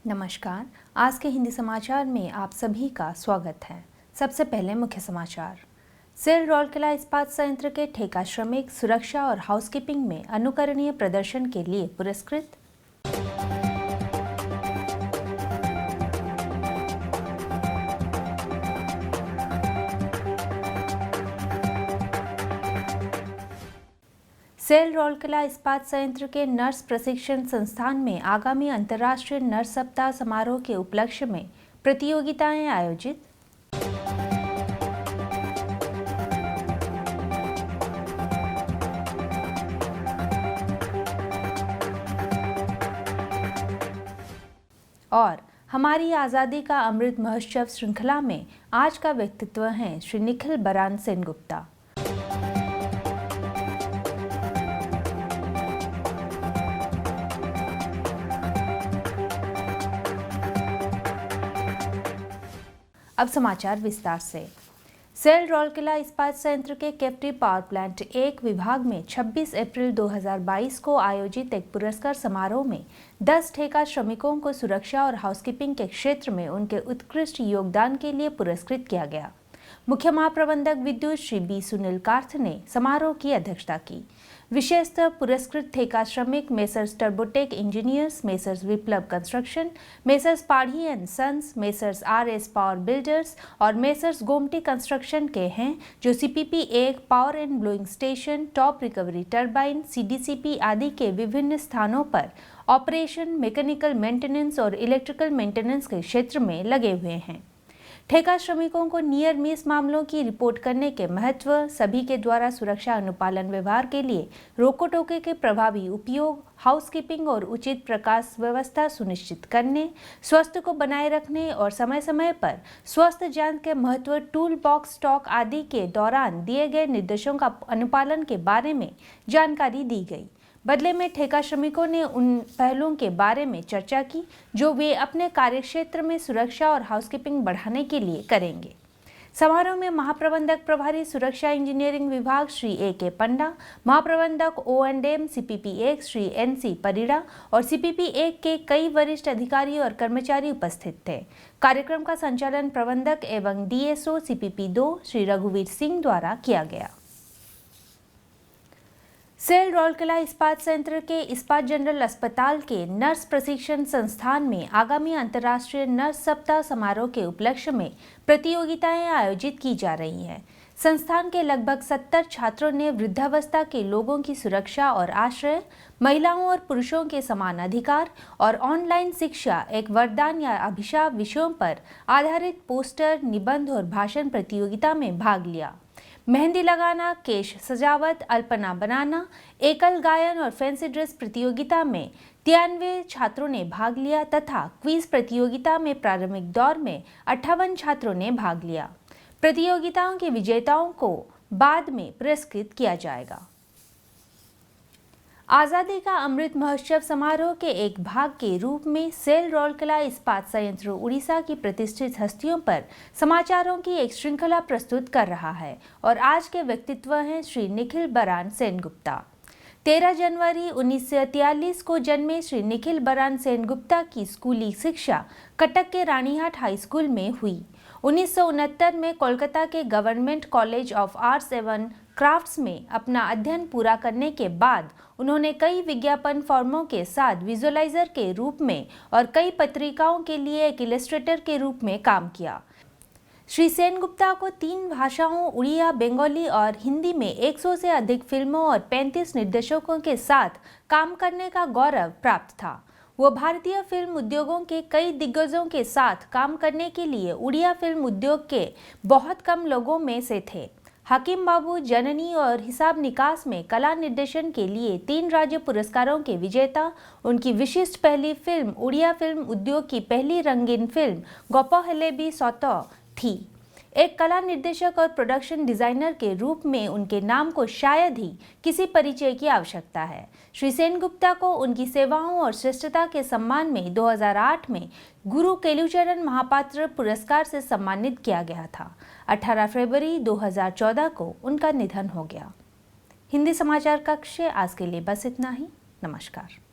नमस्कार। आज के हिंदी समाचार में आप सभी का स्वागत है। सबसे पहले मुख्य समाचार। सेल राउरकेला इस्पात संयंत्र के ठेका श्रमिक सुरक्षा और हाउसकीपिंग में अनुकरणीय प्रदर्शन के लिए पुरस्कृत। सेल राउरकेला इस्पात संयंत्र के नर्स प्रशिक्षण संस्थान में आगामी अंतर्राष्ट्रीय नर्स सप्ताह समारोह के उपलक्ष्य में प्रतियोगिताएं आयोजित। और हमारी आज़ादी का अमृत महोत्सव श्रृंखला में आज का व्यक्तित्व है श्री निखिल बरान सेनगुप्ता। अब समाचार विस्तार से। सेल राउरकेला इस्पात संयंत्र के कैप्टिव पावर प्लांट 1 विभाग में 26 अप्रैल 2022 को आयोजित एक पुरस्कार समारोह में 10 ठेका श्रमिकों को सुरक्षा और हाउसकीपिंग के क्षेत्र में उनके उत्कृष्ट योगदान के लिए पुरस्कृत किया गया। मुख्य महाप्रबंधक विद्युत श्री बी सुनील कार्थ ने समारोह की अध्यक्षता की। विशेषतः पुरस्कृत ठेका श्रमिक messrs Turbotech engineers, messrs Viplav construction, messrs Padhi and sons, messrs RS power builders और मेसर्स गोमटी कंस्ट्रक्शन के हैं, जो CPP 1 power and blowing station, top recovery turbine, CDCP आदि के विभिन्न स्थानों पर ऑपरेशन, मैकेनिकल मेंटेनेंस और इलेक्ट्रिकल मेंटेनेंस के क्षेत्र में लगे हुए हैं। ठेका श्रमिकों को नियर मिस मामलों की रिपोर्ट करने के महत्व, सभी के द्वारा सुरक्षा अनुपालन व्यवहार के लिए रोको टोके के प्रभावी उपयोग, हाउसकीपिंग और उचित प्रकाश व्यवस्था सुनिश्चित करने, स्वास्थ्य को बनाए रखने और समय समय पर स्वास्थ्य जांच के महत्व, टूल बॉक्स स्टॉक आदि के दौरान दिए गए निर्देशों का अनुपालन के बारे में जानकारी दी गई। बदले में ठेका श्रमिकों ने उन पहलुओं के बारे में चर्चा की जो वे अपने कार्यक्षेत्र में सुरक्षा और हाउसकीपिंग बढ़ाने के लिए करेंगे। समारोह में महाप्रबंधक प्रभारी सुरक्षा इंजीनियरिंग विभाग श्री AK पंडा, महाप्रबंधक O&M CPP 1 Shri NC Parida और CPP 1 के कई वरिष्ठ अधिकारी और कर्मचारी उपस्थित थे। कार्यक्रम का संचालन प्रबंधक एवं DSO CPP 2 श्री रघुवीर सिंह द्वारा किया गया। सेल राउरकेला इस्पात संयंत्र के इस्पात जनरल अस्पताल के नर्स प्रशिक्षण संस्थान में आगामी अंतर्राष्ट्रीय नर्स सप्ताह समारोह के उपलक्ष्य में प्रतियोगिताएं आयोजित की जा रही हैं। संस्थान के लगभग 70 छात्रों ने वृद्धावस्था के लोगों की सुरक्षा और आश्रय, महिलाओं और पुरुषों के समान अधिकार और ऑनलाइन शिक्षा एक वरदान या अभिशाप विषयों पर आधारित पोस्टर, निबंध और भाषण प्रतियोगिता में भाग लिया। मेहंदी लगाना, केश सजावट, अल्पना बनाना, एकल गायन और फैंसी ड्रेस प्रतियोगिता में 93 छात्रों ने भाग लिया तथा क्विज प्रतियोगिता में प्रारंभिक दौर में 58 छात्रों ने भाग लिया। प्रतियोगिताओं के विजेताओं को बाद में पुरस्कृत किया जाएगा। आज़ादी का अमृत महोत्सव समारोह के एक भाग के रूप में सेल राउरकेला इस्पात संयंत्र उड़ीसा की प्रतिष्ठित हस्तियों पर समाचारों की एक श्रृंखला प्रस्तुत कर रहा है और आज के व्यक्तित्व हैं श्री निखिल बरान सेनगुप्ता। 13 जनवरी 1943 को जन्मे श्री निखिल बरान सेनगुप्ता की स्कूली शिक्षा कटक के रानीहाट हाई स्कूल में हुई। 1969 में कोलकाता के गवर्नमेंट कॉलेज ऑफ आर्ट्स एवं क्राफ्ट्स में अपना अध्ययन पूरा करने के बाद उन्होंने कई विज्ञापन फर्मों के साथ विजुअलाइजर के रूप में और कई पत्रिकाओं के लिए एक इलस्ट्रेटर के रूप में काम किया। श्री सेनगुप्ता को 3 भाषाओं उड़िया, बंगाली और हिंदी में 100 से अधिक फिल्मों और 35 निर्देशकों के साथ काम करने का गौरव प्राप्त था। वो भारतीय फिल्म उद्योगों के कई दिग्गजों के साथ काम करने के लिए उड़िया फिल्म उद्योग के बहुत कम लोगों में से थे। हकीम बाबू, जननी और हिसाब निकास में कला निर्देशन के लिए 3 राज्य पुरस्कारों के विजेता, उनकी विशिष्ट पहली फिल्म उड़िया फिल्म उद्योग की पहली रंगीन फिल्म गोपो हेलेबी सौतो थी। एक कला निर्देशक और प्रोडक्शन डिजाइनर के रूप में उनके नाम को शायद ही किसी परिचय की आवश्यकता है। श्री सेनगुप्ता को उनकी सेवाओं और श्रेष्ठता के सम्मान में 2008 में गुरु केलुचरण महापात्र पुरस्कार से सम्मानित किया गया था। 18 फरवरी 2014 को उनका निधन हो गया। हिंदी समाचार कक्ष से आज के लिए बस इतना ही। नमस्कार।